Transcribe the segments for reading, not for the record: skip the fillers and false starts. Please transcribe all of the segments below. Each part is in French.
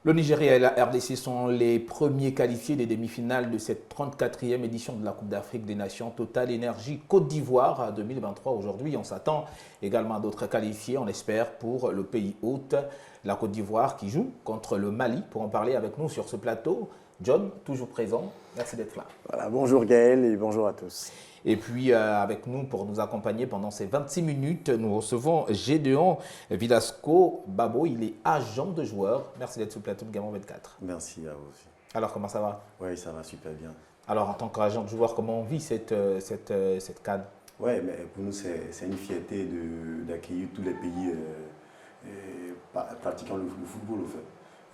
Le Nigeria et la RDC sont les premiers qualifiés des demi-finales de cette 34e édition de la Coupe d'Afrique des Nations Total Énergie Côte d'Ivoire 2023. Aujourd'hui, on s'attend également à d'autres qualifiés, on espère, pour le pays hôte, la Côte d'Ivoire qui joue contre le Mali. Pour en parler avec nous sur ce plateau, John, toujours présent, merci d'être là. Voilà, bonjour Gaël et bonjour à tous. Et puis avec nous pour nous accompagner pendant ces 26 minutes, nous recevons Gédéon Vidasco Babo, il est agent de joueur. Merci d'être sur le plateau de Gamon 24. Merci à vous aussi. Alors comment ça va? Oui, ça va super bien. Alors en tant qu'agent de joueur, comment on vit cette CAN? Oui, mais pour nous c'est une fierté d'accueillir tous les pays pratiquant le football au fait.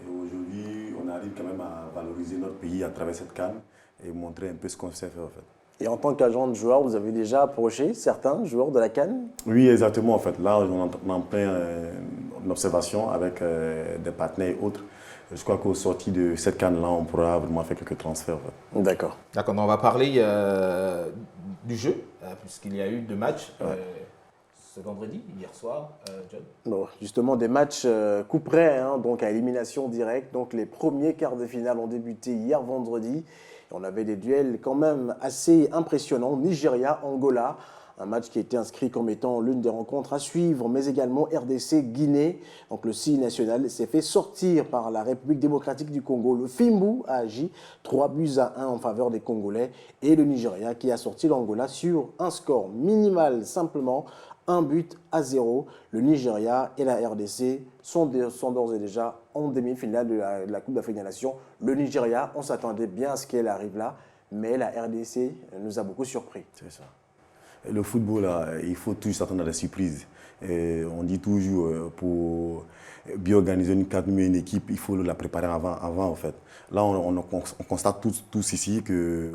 Et aujourd'hui, on arrive quand même à valoriser notre pays à travers cette CAN et montrer un peu ce qu'on sait faire en fait. Et en tant qu'agent de joueur, vous avez déjà approché certains joueurs de la CAN? Oui, exactement. En fait, là, on est en plein observation avec des partenaires et autres. Je crois qu'au sorti de cette CAN-là, on pourra vraiment faire quelques transferts. En fait. D'accord. D'accord, on va parler du jeu, puisqu'il y a eu 2 matchs ce vendredi, hier soir, John. Bon, justement, des matchs coup près, donc à élimination directe. Donc les premiers quarts de finale ont débuté hier vendredi. On avait des duels quand même assez impressionnants. Nigeria-Angola, un match qui a été inscrit comme étant l'une des rencontres à suivre, mais également RDC-Guinée. Donc le CI national s'est fait sortir par la République démocratique du Congo. Le Fimbu a agi 3-1 en faveur des Congolais. Et le Nigeria qui a sorti l'Angola sur un score minimal, simplement 1-0. Le Nigeria et la RDC sont d'ores et déjà en demi-finale de la Coupe d'Afrique des Nations. Le Nigeria, on s'attendait bien à ce qu'elle arrive là, mais la RDC nous a beaucoup surpris. C'est ça. Et le football, là, il faut toujours s'attendre à des surprises. Et on dit toujours, pour bien organiser une équipe, il faut la préparer avant en fait. Là, on constate tous ici que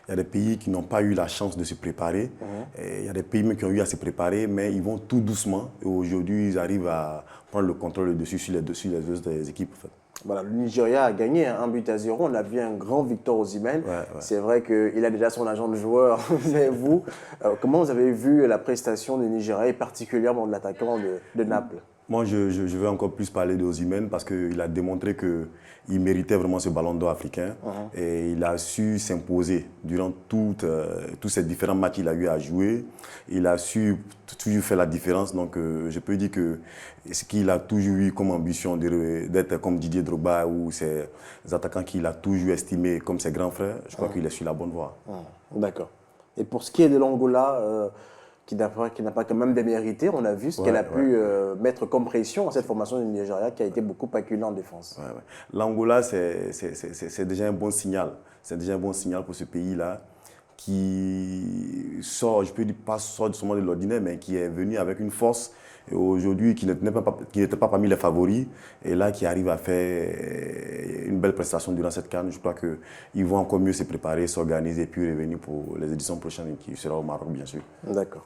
il y a des pays qui n'ont pas eu la chance de se préparer. Il y a des pays même qui ont eu à se préparer, mais ils vont tout doucement. Et aujourd'hui, ils arrivent à prendre le contrôle dessus sur les autres équipes. En fait. Voilà, le Nigeria a gagné 1-0. On a vu un grand Victor Osimhen. Ouais. C'est vrai qu'il a déjà son agent de joueur. Vous, comment vous avez vu la prestation du Nigeria et particulièrement de l'attaquant de Naples? Moi, je vais encore plus parler de Osimhen parce qu'il a démontré qu'il méritait vraiment ce ballon d'or africain et il a su s'imposer durant tous ces différents matchs qu'il a eu à jouer. Il a su toujours faire la différence. Donc, je peux dire que ce qu'il a toujours eu comme ambition d'être comme Didier Drogba ou ces attaquants qu'il a toujours estimés comme ses grands frères, je crois qu'il est sur la bonne voie. D'accord. Et pour ce qui est de l'Angola, qui n'a pas quand même démérité. On a vu ce qu'elle a pu mettre comme pression à cette formation du Nigeria qui a été beaucoup acculée en défense. L'Angola, c'est déjà un bon signal. C'est déjà un bon signal pour ce pays-là qui sort, je peux dire pas sort seulement de l'ordinaire, mais qui est venu avec une force aujourd'hui qui n'était pas parmi les favoris et là qui arrive à faire une belle prestation durant cette CAN. Je crois qu'ils vont encore mieux se préparer, s'organiser et puis revenir pour les éditions prochaines qui sera au Maroc, bien sûr. D'accord.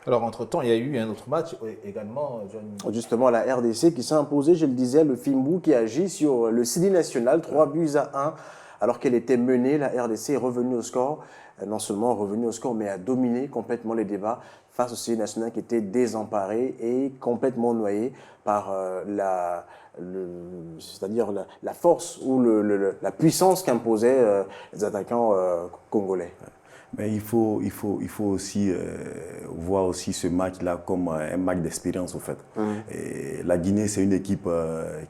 Alors, entre-temps, il y a eu un autre match également, John. Justement, la RDC qui s'est imposée, je le disais, le Fimbu qui agit sur le CI national, 3-1. Alors qu'elle était menée, la RDC est revenue au score. Non seulement revenue au score, mais a dominé complètement les débats face au CI national qui était désemparé et complètement noyé par c'est-à-dire la force ou la puissance qu'imposaient les attaquants congolais. Mais il faut aussi voir aussi ce match-là comme un match d'expérience, au fait. Et la Guinée, c'est une équipe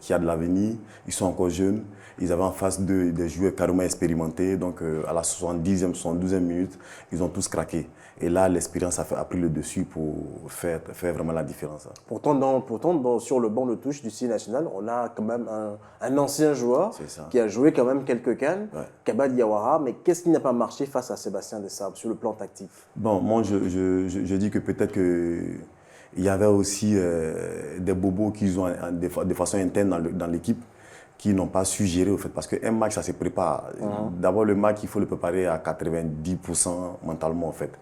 qui a de l'avenir. Ils sont encore jeunes. Ils avaient en face d'eux des joueurs carrément expérimentés. Donc, à la 70e, 72e minute, ils ont tous craqué. Et là, l'expérience a pris le dessus pour faire vraiment la différence. Pourtant, sur le banc de touche du CI national, on a quand même un ancien joueur qui a joué quand même quelques CAN, Kaba Diawara. Mais qu'est-ce qui n'a pas marché face à Sébastien Desabre sur le plan tactique? Bon, moi, je dis que peut-être qu'il y avait aussi des bobos qui ont de façon interne dans l'équipe qui n'ont pas su gérer, au fait, parce qu'un match, ça se prépare. D'abord, le match, il faut le préparer à 90% mentalement, en fait.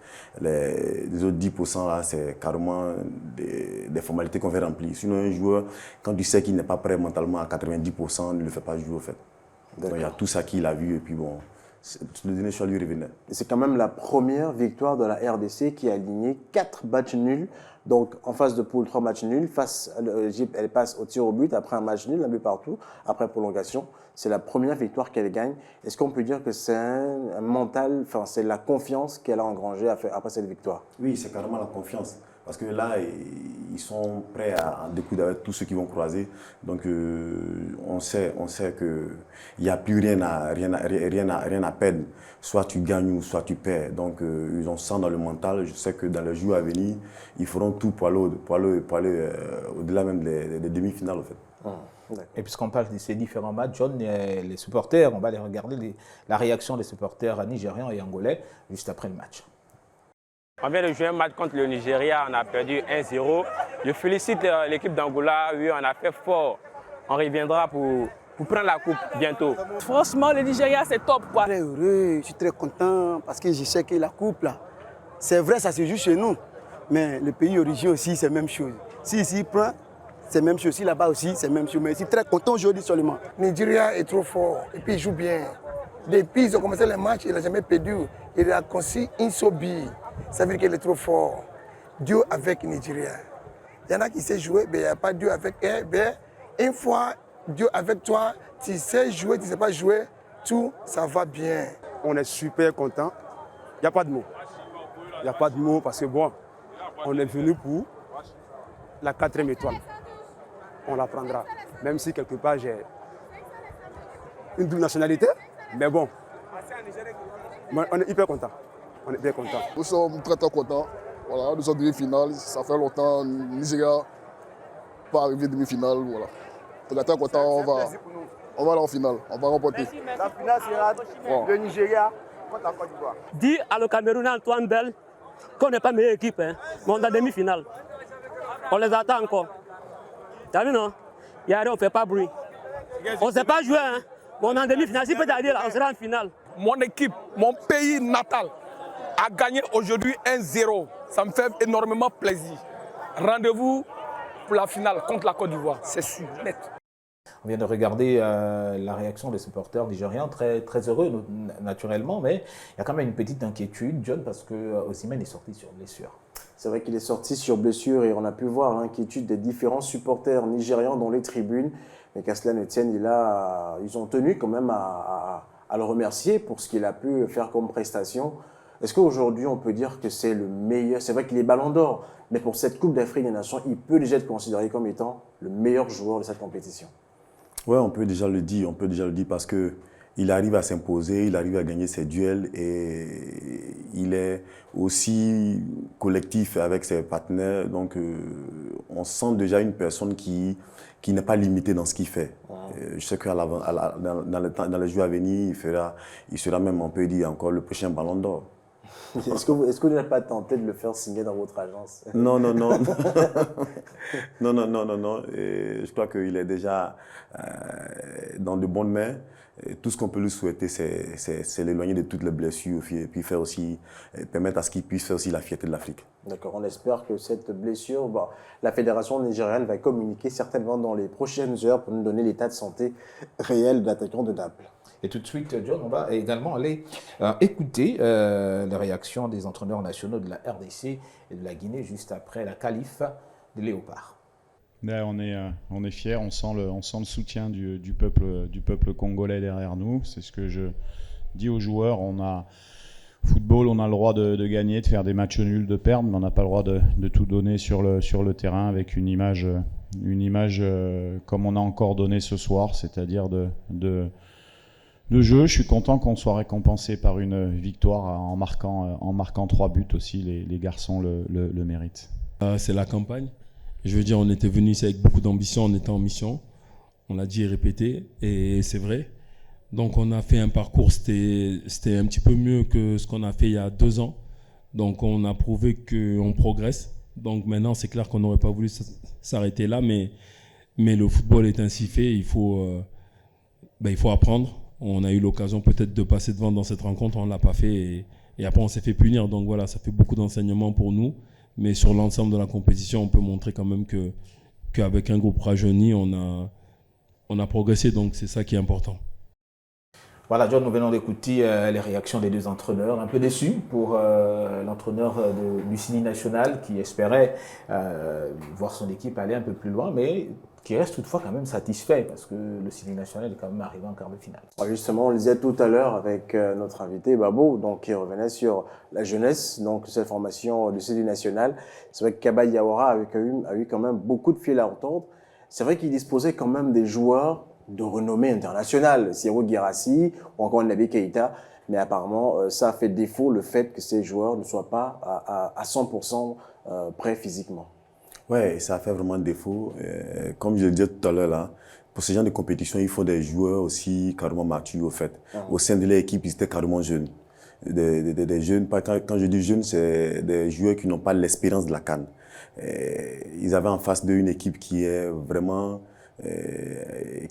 Les autres 10%, là, c'est carrément des formalités qu'on fait remplir. Sinon, un joueur, quand tu sais qu'il n'est pas prêt mentalement à 90%, ne le fait pas jouer, au fait. Donc, il y a tout ça qu'il a vu, et puis bon, le dernier choix lui revenait. C'est quand même la première victoire de la RDC qui a aligné 4 matchs nuls. Donc, en phase de poule, 3 matchs nuls. Face à l'Égypte, elle passe au tir au but après un match nul, un but partout, après prolongation. C'est la première victoire qu'elle gagne. Est-ce qu'on peut dire que c'est un mental, enfin, c'est la confiance qu'elle a engrangée après cette victoire? Oui, c'est carrément la confiance. Parce que là, ils sont prêts à découdre avec tous ceux qui vont croiser. Donc, on sait qu'il n'y a plus rien à perdre. Soit tu gagnes ou soit tu perds. Donc, ils ont ça dans le mental. Je sais que dans les jours à venir, ils feront tout pour aller au-delà même des demi-finales, en fait. Et puisqu'on parle de ces différents matchs, John, les supporters, on va les regarder, la réaction des supporters nigérians et angolais juste après le match. On vient de jouer un match contre le Nigeria, on a perdu 1-0. Je félicite l'équipe d'Angola, oui, on a fait fort. On reviendra pour prendre la coupe bientôt. Franchement, le Nigeria, c'est top, quoi. Très heureux, je suis très content parce que je sais que la coupe, là, c'est vrai, ça se joue chez nous. Mais le pays d'origine aussi, c'est la même chose. Si ici, il prend, c'est la même chose. Si là-bas aussi, c'est la même chose. Mais je suis très content aujourd'hui seulement. Nigeria est trop fort et puis il joue bien. Depuis ils ont commencé les matchs, il n'a jamais perdu. Il a conçu une sobie. Ça veut dire qu'il est trop fort. Dieu avec Nigeria. Il y en a qui savent jouer, mais il n'y a pas Dieu avec eux. Une fois Dieu avec toi, tu sais jouer, tu ne sais pas jouer, tout, ça va bien. On est super content. Il n'y a pas de mots. Il n'y a pas de mots parce que bon, on est venu pour la 4e étoile. On la prendra. Même si quelque part j'ai une double nationalité, mais bon, on est hyper content. On est bien content. Nous sommes très très contents. Voilà, nous sommes demi-finale. Ça fait longtemps. Nigeria pas arrivé demi-finale. Voilà. On est très contents. On va aller en finale. On va remporter. La finale sera le Nigeria contre la Côte d'Ivoire. Dis à le Camerounais Antoine Bell qu'on n'est pas meilleure équipe, hein. Mais on est en demi-finale. On les attend encore. T'as vu, non? Il y a rien, on ne fait pas bruit. On ne sait pas jouer, hein. Mais on est en demi-finale. Si peut-être dire, on sera en finale. Mon équipe, mon pays natal, a gagné aujourd'hui 1-0. Ça me fait énormément plaisir. Rendez-vous pour la finale contre la Côte d'Ivoire, c'est sûr, net. On vient de regarder la réaction des supporters nigériens, très, très heureux naturellement, mais il y a quand même une petite inquiétude, John, parce que Osimhen est sorti sur blessure. C'est vrai qu'il est sorti sur blessure et on a pu voir l'inquiétude des différents supporters nigérians dans les tribunes. Mais qu'à cela ne tienne, ils ont tenu quand même à le remercier pour ce qu'il a pu faire comme prestation. Est-ce qu'aujourd'hui, on peut dire que c'est le meilleur? C'est vrai qu'il est ballon d'or, mais pour cette Coupe d'Afrique des Nations, il peut déjà être considéré comme étant le meilleur joueur de cette compétition. Oui, on peut déjà le dire parce qu'il arrive à s'imposer, il arrive à gagner ses duels et il est aussi collectif avec ses partenaires. Donc, on sent déjà une personne qui n'est pas limitée dans ce qu'il fait. Je sais que dans les jours à venir, il sera même, on peut dire, encore le prochain ballon d'or. Est-ce que vous n'avez pas tenté de le faire signer dans votre agence? Non. non. Et je crois qu'il est déjà dans de bonnes mains. Et tout ce qu'on peut lui souhaiter, c'est l'éloigner de toutes les blessures et puis permettre à ce qu'il puisse faire aussi la fierté de l'Afrique. D'accord, on espère que cette blessure, la fédération nigériane va communiquer certainement dans les prochaines heures pour nous donner l'état de santé réel de l'attaquant de Naples. Et tout de suite, John, on va également aller écouter les réactions des entraîneurs nationaux de la RDC et de la Guinée juste après la qualif de Léopard. On est fiers, on sent le soutien du peuple congolais derrière nous. C'est ce que je dis aux joueurs. Football, on a le droit de gagner, de faire des matchs nuls, de perdre, mais on n'a pas le droit de tout donner sur le terrain avec une image comme on a encore donné ce soir, c'est-à-dire de jeu. Je suis content qu'on soit récompensé par une victoire en marquant 3 buts aussi. Les garçons le méritent. C'est la campagne. Je veux dire, on était venu ici avec beaucoup d'ambition, on était en mission. On l'a dit et répété, et c'est vrai. Donc on a fait un parcours, c'était un petit peu mieux que ce qu'on a fait il y a 2 ans. Donc on a prouvé qu'on progresse. Donc maintenant, c'est clair qu'on n'aurait pas voulu s'arrêter là, mais le football est ainsi fait, il faut apprendre. On a eu l'occasion peut-être de passer devant dans cette rencontre, on ne l'a pas fait et après on s'est fait punir. Donc voilà, ça fait beaucoup d'enseignements pour nous. Mais sur l'ensemble de la compétition, on peut montrer quand même qu'avec un groupe rajeuni, on a progressé. Donc c'est ça qui est important. Voilà, John, nous venons d'écouter les réactions des deux entraîneurs. Un peu déçus pour l'entraîneur du Lucini National qui espérait voir son équipe aller un peu plus loin, mais qui reste toutefois quand même satisfait parce que le Lucini National est quand même arrivé en quart de finale. Justement, on le disait tout à l'heure avec notre invité Babo, donc, qui revenait sur la jeunesse, donc cette formation du Lucini National. C'est vrai que Kaba Diawara a eu quand même beaucoup de fil à retordre. C'est vrai qu'il disposait quand même des joueurs de renommée internationale, Sirou Guirassi ou encore Nabi Keïta, mais apparemment ça a fait défaut le fait que ces joueurs ne soient pas à 100% prêts physiquement. Ouais, ça a fait vraiment défaut. Comme je le disais tout à l'heure là, pour ce genre de compétition, il faut des joueurs aussi carrément matures au fait. Au sein de l'équipe, ils étaient carrément jeunes. Des jeunes, quand je dis jeunes, c'est des joueurs qui n'ont pas l'expérience de la CAN. Ils avaient en face d'eux une équipe qui est vraiment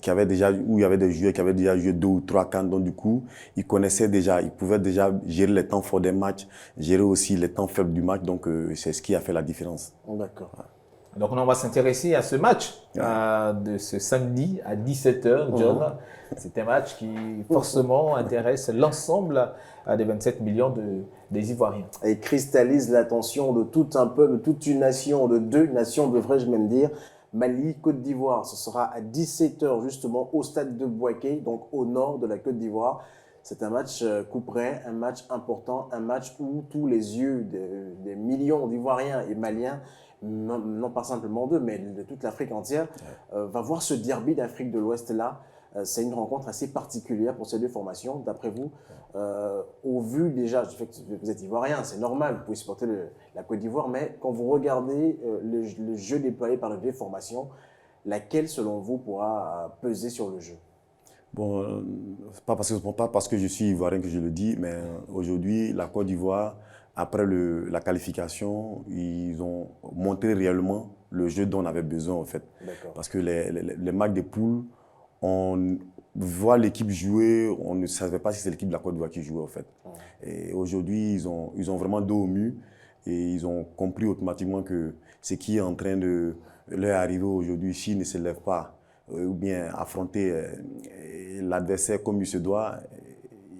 qui avait déjà, où il y avait des joueurs qui avaient déjà joué 2 ou 3 CAN, donc du coup, ils connaissaient déjà, ils pouvaient déjà gérer les temps forts des matchs, gérer aussi les temps faibles du match, donc c'est ce qui a fait la différence. D'accord. Donc on va s'intéresser à ce match de ce samedi à 17h, John. C'est un match qui forcément intéresse l'ensemble des 27 millions des Ivoiriens. Et cristallise l'attention de tout un peuple, de toute une nation, de 2 nations devrais-je même dire. Mali, Côte d'Ivoire, ce sera à 17h justement au stade de Bouaké, donc au nord de la Côte d'Ivoire. C'est un match couperé, un match important, un match où tous les yeux des millions d'Ivoiriens et Maliens, non pas simplement d'eux, mais de toute l'Afrique entière, va voir ce derby d'Afrique de l'Ouest là. C'est une rencontre assez particulière pour ces 2 formations. D'après vous, au vu déjà du fait que vous êtes Ivoirien, c'est normal, vous pouvez supporter la Côte d'Ivoire, mais quand vous regardez le jeu déployé par les 2 formations, laquelle selon vous pourra peser sur le jeu? Bon, pas parce que je suis Ivoirien que je le dis, mais aujourd'hui, la Côte d'Ivoire, après la qualification, ils ont montré réellement le jeu dont on avait besoin en fait. Parce que les matchs de poules, on voit l'équipe jouer, on ne savait pas si c'est l'équipe de la Côte d'Ivoire qui jouait en fait. Et aujourd'hui, ils ont vraiment dos au mur et ils ont compris automatiquement que ce qui est en train de leur arriver aujourd'hui, s'ils ne se lèvent pas ou bien affronter l'adversaire comme il se doit,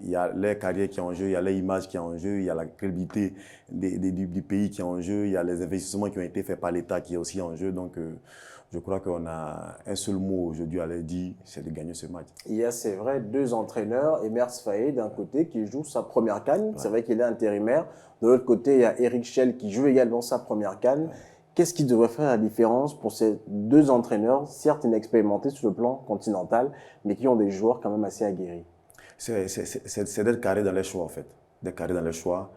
il y a leur carrière qui est en jeu, il y a leur image qui est en jeu, il y a la crédibilité du pays qui est en jeu, il y a les investissements qui ont été faits par l'État qui est aussi en jeu. Donc, je crois qu'on a un seul mot aujourd'hui à leur dire, c'est de gagner ce match. Il y a, c'est vrai, 2 entraîneurs. Emers Faé, d'un côté, qui joue sa première CAN. C'est vrai qu'il est intérimaire. De l'autre côté, il y a Eric Schell qui joue également sa première CAN. Qu'est-ce qui devrait faire la différence pour ces 2 entraîneurs, certes inexpérimentés sur le plan continental, mais qui ont des joueurs quand même assez aguerris? C'est d'être carré dans les choix, en fait. D'être carré dans les choix,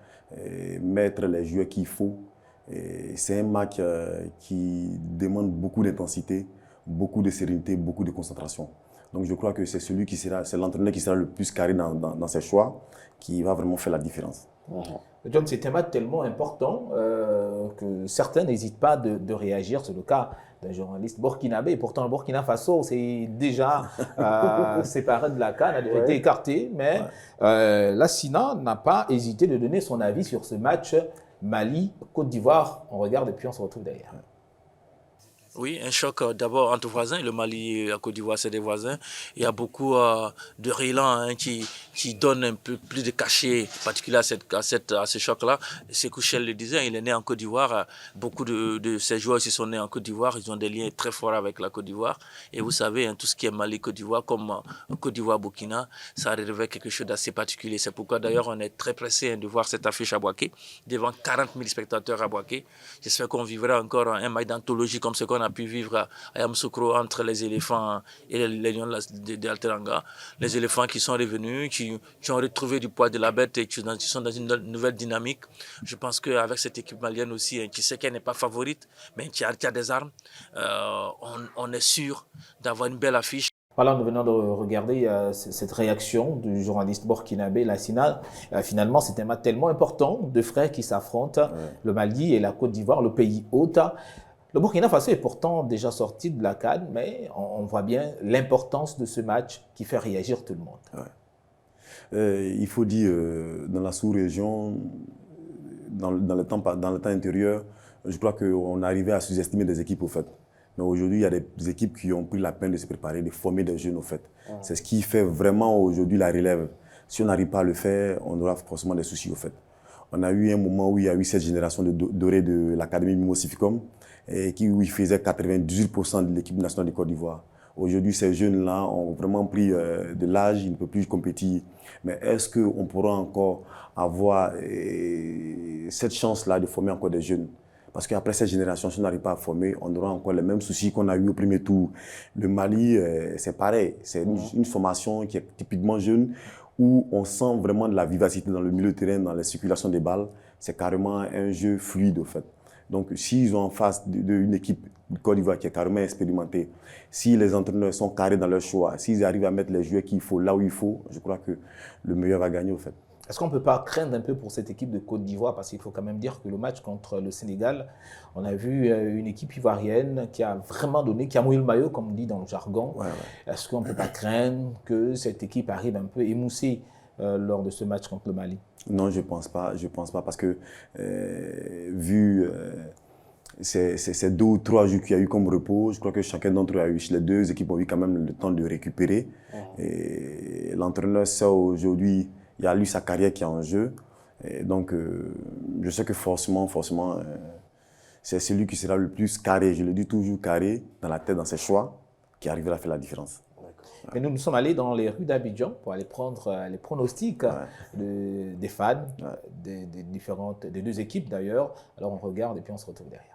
mettre les joueurs qu'il faut. C'est un match qui demande beaucoup d'intensité, beaucoup de sérénité, beaucoup de concentration. Donc je crois que c'est l'entraîneur qui sera le plus carré dans ses choix qui va vraiment faire la différence. John, c'est un match tellement important que certains n'hésitent pas de réagir. C'est le cas d'un journaliste burkinabé. Pourtant, le Burkina Faso, c'est déjà séparé de la CAN, a déjà été écarté. Mais la SINA n'a pas hésité de donner son avis sur ce match Mali-Côte d'Ivoire. On regarde et puis on se retrouve derrière. Oui, un choc d'abord entre voisins. Le Mali et la Côte d'Ivoire, c'est des voisins. Il y a beaucoup de relents qui donnent un peu plus de cachet, particulier à ce choc-là. Sékou Chel le disait, il est né en Côte d'Ivoire. Beaucoup de ces joueurs aussi sont nés en Côte d'Ivoire. Ils ont des liens très forts avec la Côte d'Ivoire. Et vous savez, tout ce qui est Mali-Côte d'Ivoire, comme Côte d'Ivoire-Burkina, ça révèle quelque chose d'assez particulier. C'est pourquoi d'ailleurs on est très pressé de voir cette affiche à Bouaké, devant 40 000 spectateurs à Bouaké. J'espère qu'on vivra encore un match d'anthologie comme ce qu'on a pu vivre à Yamoussoukro entre les éléphants et les lions d'Alteranga. Les éléphants qui sont revenus, qui ont retrouvé du poids de la bête et qui sont dans une nouvelle dynamique. Je pense qu'avec cette équipe malienne aussi, qui sait qu'elle n'est pas favorite, mais qui a des armes, on est sûr d'avoir une belle affiche. Voilà, nous venons de regarder cette réaction du journaliste burkinabé, la SINA. Finalement, c'est un match tellement important, 2 frères qui s'affrontent, le Mali et la Côte d'Ivoire, le pays hôte. Le Burkina Faso est pourtant déjà sorti de la CAN, mais on voit bien l'importance de ce match qui fait réagir tout le monde. Il faut dire, dans la sous-région, dans le temps intérieur, je crois qu'on arrivait à sous-estimer des équipes au fait. Mais aujourd'hui, il y a des équipes qui ont pris la peine de se préparer, de former des jeunes, au fait. C'est ce qui fait vraiment aujourd'hui la relève. Si on n'arrive pas à le faire, on aura forcément des soucis, au fait. On a eu un moment où il y a eu cette génération dorée de l'Académie Mimosificum, où il faisait 98% de l'équipe nationale de Côte d'Ivoire. Aujourd'hui, ces jeunes-là ont vraiment pris de l'âge, ils ne peuvent plus compétir. Mais est-ce qu'on pourra encore avoir cette chance-là de former encore des jeunes? Parce qu'après cette génération, si on n'arrive pas à former, on aura encore les mêmes soucis qu'on a eu au premier tour. Le Mali, c'est pareil. C'est une formation qui est typiquement jeune, où on sent vraiment de la vivacité dans le milieu de terrain, dans la circulation des balles. C'est carrément un jeu fluide, au fait. Donc, s'ils ont en face d'une équipe de Côte d'Ivoire qui est carrément expérimentée, si les entraîneurs sont carrés dans leur choix, s'ils arrivent à mettre les joueurs qu'il faut là où il faut, je crois que le meilleur va gagner, au fait. Est-ce qu'on ne peut pas craindre un peu pour cette équipe de Côte d'Ivoire? Parce qu'il faut quand même dire que le match contre le Sénégal, on a vu une équipe ivoirienne qui a vraiment donné, qui a mouillé le maillot, comme on dit dans le jargon. Est-ce qu'on ne peut pas craindre que cette équipe arrive un peu émoussée lors de ce match contre le Mali? Non, je pense pas parce que vu ces 2 ou 3 jours qu'il y a eu comme repos, je crois que chacun d'entre eux a eu, les 2 équipes ont eu quand même le temps de récupérer. Et l'entraîneur sait aujourd'hui, il y a lui sa carrière qui est en jeu. Et donc, je sais que forcément, c'est celui qui sera le plus carré, je le dis toujours carré, dans la tête, dans ses choix, qui arrivera à faire la différence. Et nous sommes allés dans les rues d'Abidjan pour aller prendre les pronostics des fans, des 2 équipes d'ailleurs. Alors on regarde et puis on se retrouve derrière.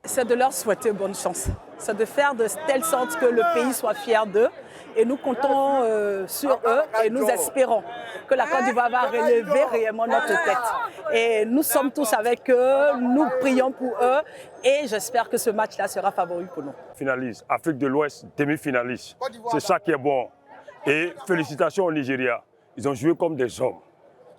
C'est de leur souhaiter bonne chance. C'est de faire de telle sorte que le pays soit fier d'eux. Et nous comptons sur eux et nous espérons que la Côte d'Ivoire va relever réellement notre tête. Et nous sommes tous avec eux, nous prions pour eux et j'espère que ce match-là sera favori pour nous. Finaliste, Afrique de l'Ouest, demi-finaliste. C'est ça qui est bon. Et félicitations au Nigeria. Ils ont joué comme des hommes.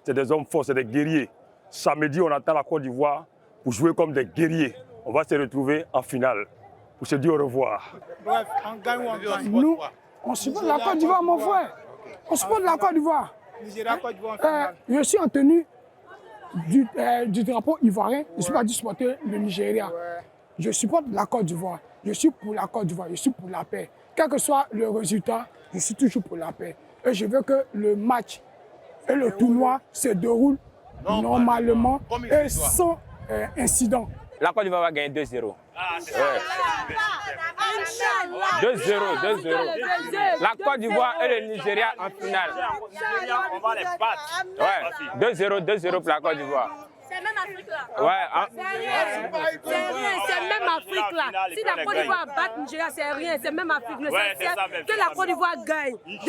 C'est des hommes forts, c'est des guerriers. Samedi, on attend la Côte d'Ivoire pour jouer comme des guerriers. On va se retrouver en finale pour se dire au revoir. Bref, on gagne ou on gagne. Nous, on supporte la Côte d'Ivoire, mon frère. On supporte la Côte d'Ivoire. Je suis en tenue du drapeau ivoirien. Je ne suis pas du supporter le Nigeria. Je supporte la Côte d'Ivoire. Je suis pour la Côte d'Ivoire. Je suis pour la paix. Quel que soit le résultat, je suis toujours pour la paix. Et je veux que le match et le tournoi se déroulent normalement et sans incident. La Côte d'Ivoire va gagner 2-0. 2-0. La Côte d'Ivoire et le Nigeria en finale. On va les battre. 2-0 pour la Côte d'Ivoire. C'est même Afrique là. C'est rien, c'est même Afrique là. Si la Côte d'Ivoire bat Nigeria, c'est rien, c'est même Afrique. Que la Côte d'Ivoire gagne 2-0.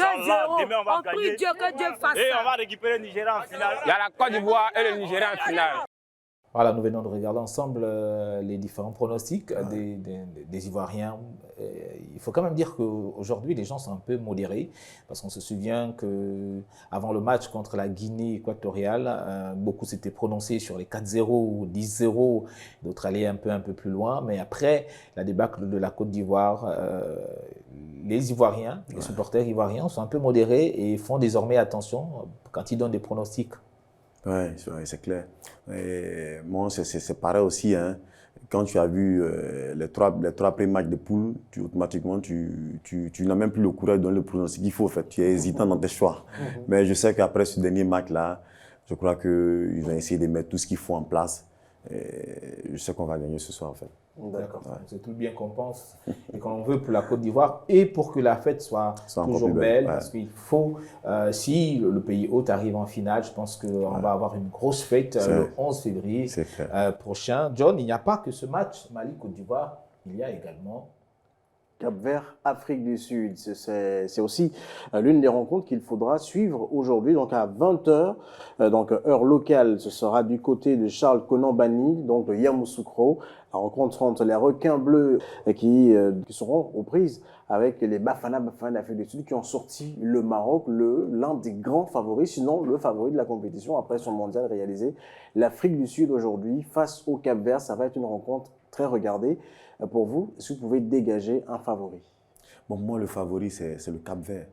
On prie Dieu que Dieu fasse ça. Et on va récupérer le Nigeria en finale. Il y a la Côte d'Ivoire et le Nigeria en finale. Voilà, nous venons de regarder ensemble les différents pronostics des Ivoiriens. Il faut quand même dire qu'aujourd'hui, les gens sont un peu modérés parce qu'on se souvient qu'avant le match contre la Guinée équatoriale, beaucoup s'étaient prononcés sur les 4-0 ou 10-0, d'autres allaient un peu plus loin. Mais après la débâcle de la Côte d'Ivoire, les Ivoiriens, les supporters ivoiriens sont un peu modérés et font désormais attention quand ils donnent des pronostics. Oui, c'est clair. Et moi, c'est pareil aussi. Hein. Quand tu as vu les trois premiers matchs de poule, automatiquement, tu n'as même plus le courage de donner le pronostic qu'il faut. En fait. Tu es hésitant dans tes choix. Mais je sais qu'après ce dernier match-là, je crois qu'ils vont essayer de mettre tout ce qu'il faut en place. Et je sais qu'on va gagner ce soir, en fait. D'accord. C'est tout bien qu'on pense et qu'on veut pour la Côte d'Ivoire et pour que la fête soit toujours belle. Parce qu'il faut, si le pays hôte arrive en finale, je pense qu'on va avoir une grosse fête le 11 février prochain. John, il n'y a pas que ce match Mali-Côte d'Ivoire, il y a également Cap-Vert, Afrique du Sud. C'est aussi l'une des rencontres qu'il faudra suivre aujourd'hui. Donc à 20h, donc heure locale, ce sera du côté de Charles Konan-Banny, donc de Yamoussoukro. La rencontre entre les requins bleus qui seront aux prises avec les Bafana d'Afrique du Sud qui ont sorti le Maroc, l'un des grands favoris, sinon le favori de la compétition après son mondial réalisé. L'Afrique du Sud aujourd'hui face au Cap-Vert, ça va être une rencontre très regardée. Pour vous, est-ce que vous pouvez dégager un favori? Bon, moi, le favori, c'est le Cap-Vert.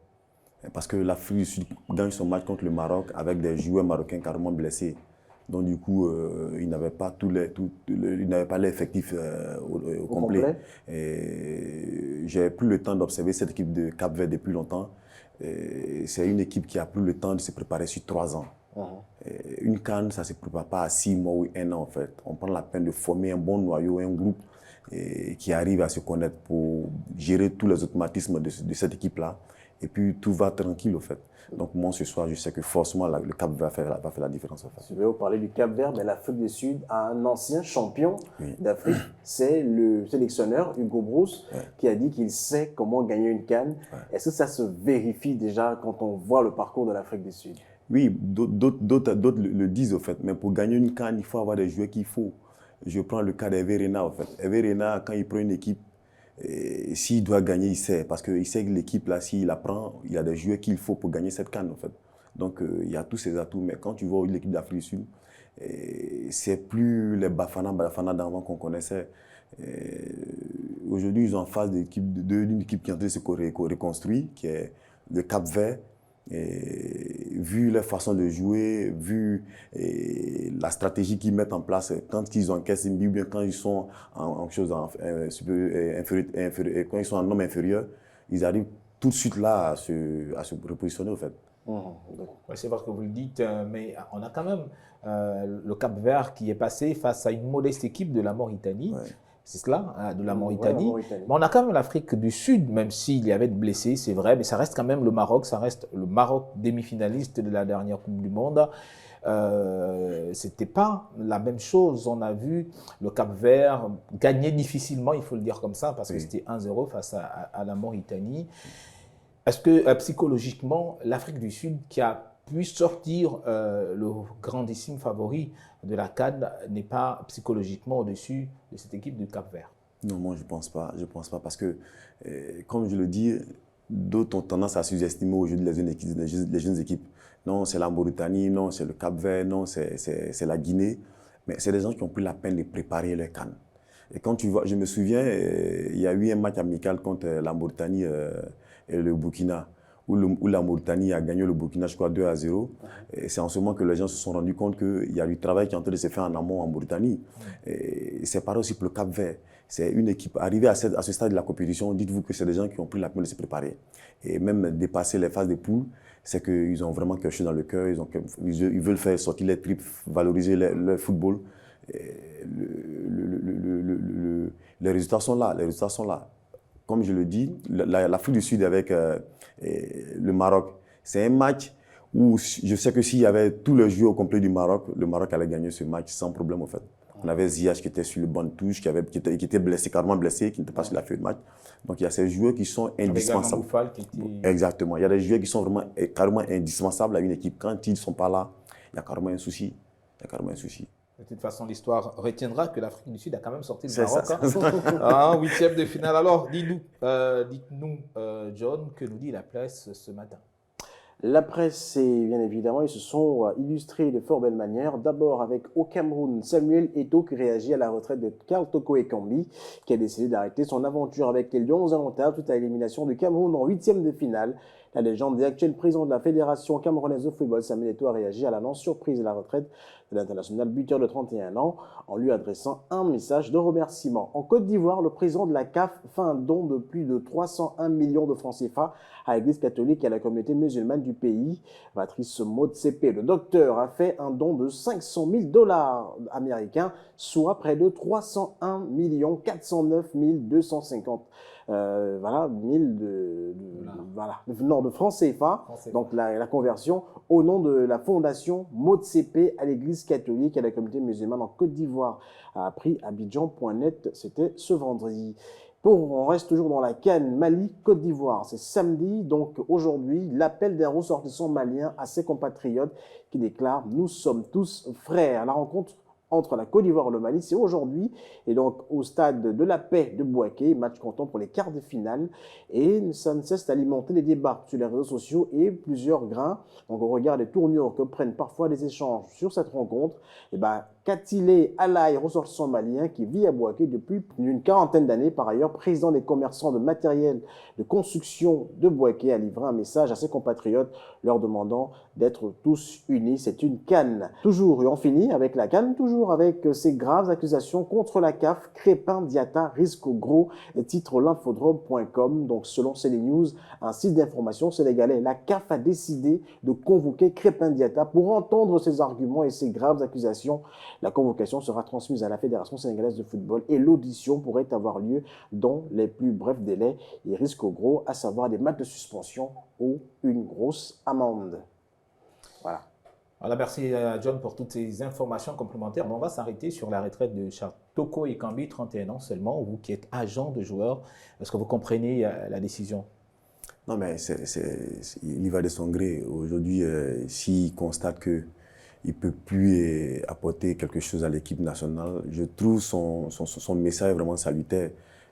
Parce que l'Afrique du Sud gagne son match contre le Maroc avec des joueurs marocains carrément blessés. Donc du coup, ils n'avaient pas l'effectif au complet. Et j'ai plus le temps d'observer cette équipe de Cap-Vert depuis longtemps. C'est une équipe qui a plus le temps de se préparer sur 3 ans. Une CAN, ça ne se prépare pas à 6 mois ou 1 an en fait. On prend la peine de former un bon noyau, un groupe qui arrive à se connaître pour gérer tous les automatismes de cette équipe-là. Et puis tout va tranquille au fait. Donc moi ce soir, je sais que forcément le Cap va faire la différence. En fait. Je vais vous parler du Cap Vert, mais l'Afrique du Sud a un ancien champion d'Afrique. C'est le sélectionneur Hugo Broos qui a dit qu'il sait comment gagner une CAN. Est-ce que ça se vérifie déjà quand on voit le parcours de l'Afrique du Sud? Oui, d'autres le disent au fait. Mais pour gagner une CAN, il faut avoir des joueurs qu'il faut. Je prends le cas d'Hervé Renard en fait. Hervé Renard, quand il prend une équipe, s'il doit gagner, il sait. Parce qu'il sait que l'équipe, là, s'il la prend, il y a des joueurs qu'il faut pour gagner cette CAN, en fait. Donc, il y a tous ces atouts. Mais quand tu vois l'équipe d'Afrique du Sud, c'est plus les Bafana d'avant qu'on connaissait. Aujourd'hui, ils sont en face d'une équipe qui est en train de se reconstruire, qui est le Cap-Vert. Vu leur façon de jouer, vu la stratégie qu'ils mettent en place quand ils encaissent une bible, quand ils sont en chose inférieure, quand ils sont en nombre inférieur, ils arrivent tout de suite là à se repositionner au fait. Ouais, c'est vrai que vous le dites, mais on a quand même le Cap-Vert qui est passé face à une modeste équipe de la Mauritanie. C'est cela, de la Mauritanie. Mais on a quand même l'Afrique du Sud, même s'il y avait de blessés, c'est vrai, mais ça reste quand même le Maroc, ça reste le Maroc demi-finaliste de la dernière Coupe du Monde. C'était pas la même chose. On a vu le Cap-Vert gagner difficilement, il faut le dire comme ça, parce que c'était 1-0 face à la Mauritanie. Est-ce que psychologiquement, l'Afrique du Sud, qui a pu sortir le grandissime favori de la CAN, n'est pas psychologiquement au-dessus de cette équipe du Cap-Vert? Non, moi je pense pas parce que, comme je le dis, d'autres ont tendance à sous-estimer aujourd'hui les jeunes équipes. Non, c'est la Mauritanie, non, c'est le Cap-Vert, non, c'est la Guinée. Mais c'est des gens qui ont pris la peine de préparer leur CAN. Et quand tu vois, je me souviens, il y a eu un match amical contre la Mauritanie et le Burkina, où la Mauritanie a gagné le Burkina, je crois, 2-0. Et c'est en ce moment que les gens se sont rendus compte qu'il y a du travail qui est en train de se faire en amont en Mauritanie. Et c'est pareil aussi pour le Cap-Vert. C'est une équipe arrivée à ce stade de la compétition. Dites-vous que c'est des gens qui ont pris la peine de se préparer. Et même dépasser les phases de poule, c'est qu'ils ont vraiment quelque chose dans le cœur. Ils veulent faire sortir les tripes, valoriser le football. Les résultats sont là. Les résultats sont là. Comme je le dis, l'Afrique du Sud avec le Maroc, c'est un match où je sais que s'il y avait tous les joueurs au complet du Maroc, le Maroc allait gagner ce match sans problème en fait. On avait Ziyech qui était sur le banc de touche, qui était blessé, carrément blessé, qui n'était pas sur la feuille de match. Donc il y a ces joueurs qui sont indispensables. Exactement. Il y a des joueurs qui sont vraiment carrément indispensables à une équipe. Quand ils ne sont pas là, il y a carrément un souci. De toute façon, l'histoire retiendra que l'Afrique du Sud a quand même sorti le Maroc en huitième de finale. Alors, dites-nous, John, que nous dit la presse ce matin? La presse, bien évidemment, ils se sont illustrés de fort belle manière. D'abord avec au Cameroun, Samuel Eto'o qui réagit à la retraite de Karl Toko Ekambi, qui a décidé d'arrêter son aventure avec les Lions indomptables suite à l'élimination du Cameroun en huitième de finale. La légende et actuel président de la Fédération camerounaise de football, Samuel Eto'o, a réagi à l'annonce surprise de la retraite de l'international buteur de 31 ans en lui adressant un message de remerciement. En Côte d'Ivoire, le président de la CAF fait un don de plus de 301 millions de francs CFA à l'Église catholique et à la communauté musulmane du pays. Patrice Motsepe, le docteur, a fait un don de 500 000 $ américains, soit près de 301 409 250 de francs CFA, donc la conversion au nom de la fondation Motsepe à l'Église catholique et à la communauté musulmane en Côte d'Ivoire, a appris Abidjan.net, c'était ce vendredi. On reste toujours dans la CAN Mali-Côte d'Ivoire. C'est samedi, donc aujourd'hui, l'appel d'un ressortissant malien à ses compatriotes qui déclare « Nous sommes tous frères ». La rencontre entre la Côte d'Ivoire et le Mali. C'est aujourd'hui et donc au stade de la Paix de Bouaké, match comptant pour les quarts de finale. Et ça ne cesse d'alimenter les débats sur les réseaux sociaux et plusieurs grains. Donc au regard des tournures que prennent parfois les échanges sur cette rencontre, Katile Alaï, ressortissant malien qui vit à Bouaké depuis une quarantaine d'années, par ailleurs président des commerçants de matériel de construction de Bouaké, a livré un message à ses compatriotes leur demandant d'être tous unis. C'est une CAN. Toujours, et on finit avec la CAN, toujours avec ces graves accusations contre la CAF. Crépin Diatta risque au gros, titre l'infodrome.com. Donc selon CNews, un site d'information sénégalais, la CAF a décidé de convoquer Crépin Diatta pour entendre ses arguments et ses graves accusations. La convocation sera transmise à la Fédération sénégalaise de football et l'audition pourrait avoir lieu dans les plus brefs délais. Il risque au gros, à savoir des matchs de suspension ou une grosse amende. Voilà. Voilà, merci John pour toutes ces informations complémentaires. On va s'arrêter sur la retraite de Toko Ekambi, 31 ans seulement, vous qui êtes agent de joueur. Est-ce que vous comprenez la décision? Non, mais il y va de son gré. Aujourd'hui, s'il constate qu'il ne peut plus apporter quelque chose à l'équipe nationale, je trouve son message vraiment salutaire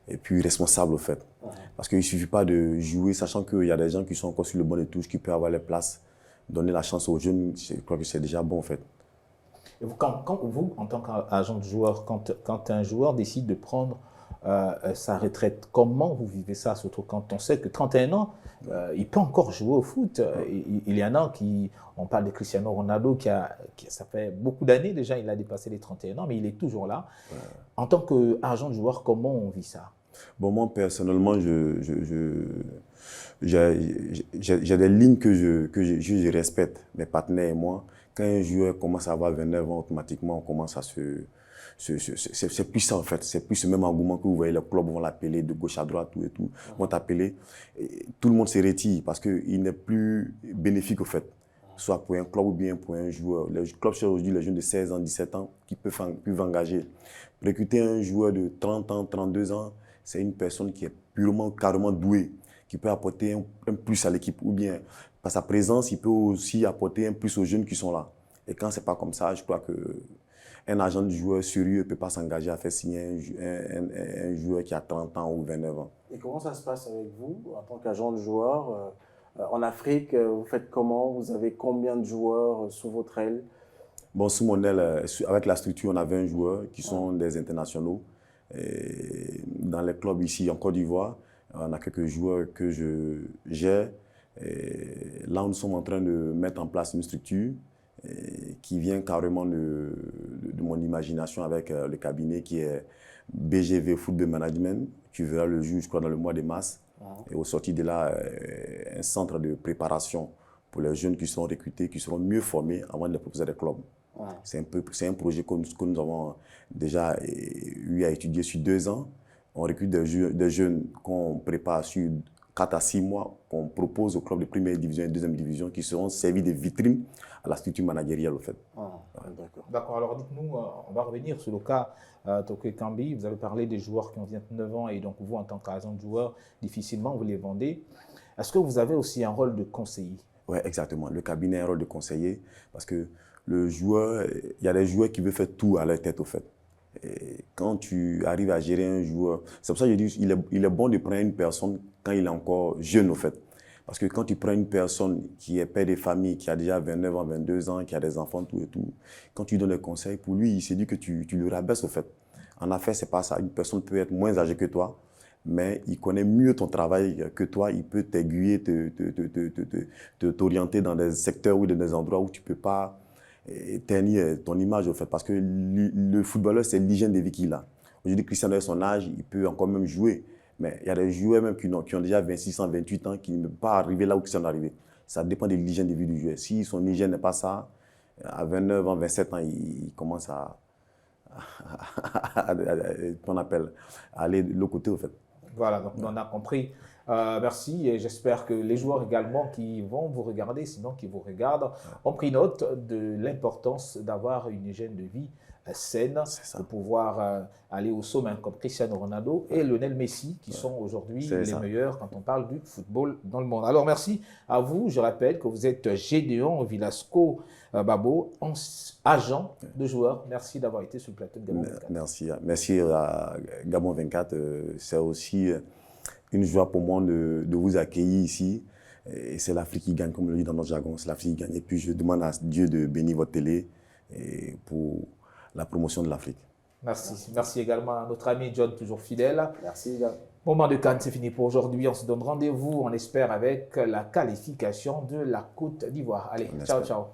et puis responsable au fait. Parce qu'il ne suffit pas de jouer, sachant qu'il y a des gens qui sont encore sur le banc de touche, qui peuvent avoir les places, donner la chance aux jeunes, je crois que c'est déjà bon en fait. Et vous, quand vous, en tant qu'agent de joueur, quand un joueur décide de prendre sa retraite, comment vous vivez ça, surtout quand on sait que 31 ans, il peut encore jouer au foot. Il y en a qui, on parle de Cristiano Ronaldo, ça fait beaucoup d'années déjà, il a dépassé les 31 ans, mais il est toujours là. En tant qu'agent de joueur, comment on vit ça? Bon, moi personnellement, j'ai des lignes que je respecte, mes partenaires et moi. Quand un joueur commence à avoir 29 ans, automatiquement, on commence à c'est plus ça en fait, c'est plus ce même engouement que vous voyez, les clubs vont l'appeler de gauche à droite, tout et tout, vont t'appeler. Tout le monde se retire parce qu'il n'est plus bénéfique au fait, soit pour un club ou bien pour un joueur. Les clubs cherchent aujourd'hui les jeunes de 16 ans, 17 ans qui peuvent engager. Recruter un joueur de 30 ans, 32 ans, c'est une personne qui est carrément douée, qui peut apporter un plus à l'équipe, ou bien par sa présence, il peut aussi apporter un plus aux jeunes qui sont là. Et quand c'est pas comme ça, je crois qu'un agent de joueur sérieux ne peut pas s'engager à faire signer un joueur qui a 30 ans ou 29 ans. Et comment ça se passe avec vous, en tant qu'agent de joueur? En Afrique, vous faites comment? Vous avez combien de joueurs sous votre aile? Bon, sous mon aile, avec la structure, on a 20 joueurs qui sont des internationaux. Et dans les clubs ici en Côte d'Ivoire, on a quelques joueurs que je gère. Et là, nous sommes en train de mettre en place une structure qui vient carrément de mon imagination avec le cabinet qui est BGV Football Management, qui verra le jour, je crois, dans le mois de mars. Et au sorti de là, un centre de préparation pour les jeunes qui seront recrutés, qui seront mieux formés avant de les proposer à des clubs. C'est un projet que nous avons déjà eu à étudier sur 2 ans. On recrute des jeunes qu'on prépare sur 4 à 6 mois, qu'on propose aux clubs de première division et deuxième division, qui seront servis de vitrines à la structure managériale, en fait. D'accord. Alors dites-nous, on va revenir sur le cas Toko Ekambi. Vous avez parlé des joueurs qui ont 29 ans et donc vous, en tant qu'agent de joueur, difficilement vous les vendez. Est-ce que vous avez aussi un rôle de conseiller? Oui, exactement. Le cabinet a un rôle de conseiller parce que le joueur, il y a des joueurs qui veulent faire tout à leur tête, au fait. Et quand tu arrives à gérer un joueur, c'est pour ça que je dis il est bon de prendre une personne quand il est encore jeune, au fait. Parce que quand tu prends une personne qui est père de famille, qui a déjà 29 ans, 22 ans, qui a des enfants, tout et tout, quand tu donnes des conseils, pour lui, il s'est dit que tu le rabaisses, au fait. En affaires, c'est pas ça. Une personne peut être moins âgée que toi, mais il connaît mieux ton travail que toi. Il peut t'aiguiller, t'orienter dans des secteurs ou dans des endroits où tu ne peux pas ternir ton image, au fait. Parce que le footballeur, c'est l'hygiène de vie qu'il a. Aujourd'hui, Cristiano, à son âge, il peut encore même jouer. Mais il y a des joueurs même qui ont déjà 26 ans, 28 ans, qui ne peuvent pas arriver là où ils sont arrivés. Ça dépend de l'hygiène de vie du joueur. Si son hygiène n'est pas ça, à 29 ans, 27 ans, il commence à aller de l'autre côté, au fait. Voilà, donc on a compris. Merci et j'espère que les joueurs également qui vont vous regarder, sinon qui vous regardent, ont pris note de l'importance d'avoir une hygiène de vie saine, de pouvoir aller au sommet comme Cristiano Ronaldo et Lionel Messi, qui sont aujourd'hui les meilleurs quand on parle du football dans le monde. Alors merci à vous. Je rappelle que vous êtes Gédéon Villasco Babo, agent de joueurs. Merci d'avoir été sur le plateau de Gabon 24. Merci à Gabon 24. C'est aussi une joie pour moi de vous accueillir ici. Et c'est l'Afrique qui gagne, comme on le dit dans notre jargon. C'est l'Afrique qui gagne. Et puis je demande à Dieu de bénir votre télé pour la promotion de l'Afrique. Merci. Merci également à notre ami John, toujours fidèle. Merci également. Moment de Cannes, c'est fini pour aujourd'hui. On se donne rendez-vous, on espère, avec la qualification de la Côte d'Ivoire. Allez, ciao, ciao.